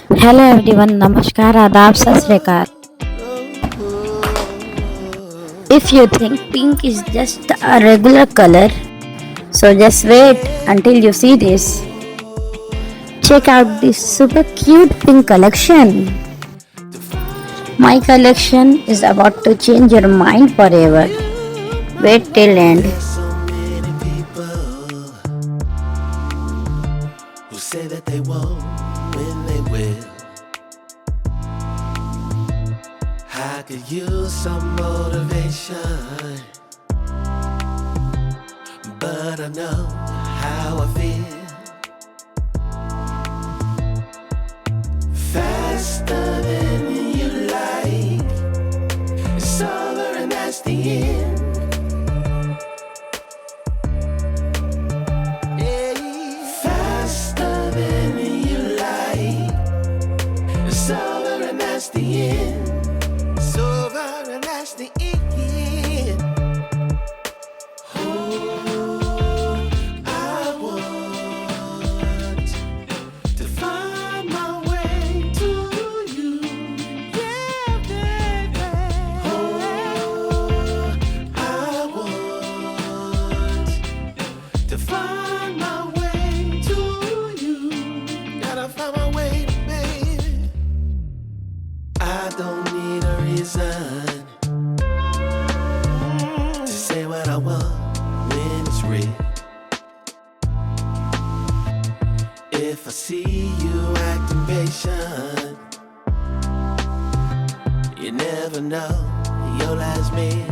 Hello everyone, Namaskar, Adab, Sat Sri Akal. If you think pink is just a regular color, so just wait until you see this. Check out this super cute pink collection. My collection is about to change your mind forever. Wait till end. There's so many people who say that they won't when they will. I could use some motivation, but I know how I feel. Faster than you like, it's over and that's the end. Faster than you like, it's over and that's the end. It's over and that's the end. Oh, I want to find my way to you. Yeah, baby. Oh, I want to find my way to you. Gotta find my way, baby. I don't need a reason to say what I want when it's real. If I see you acting patient, you never know your last meal.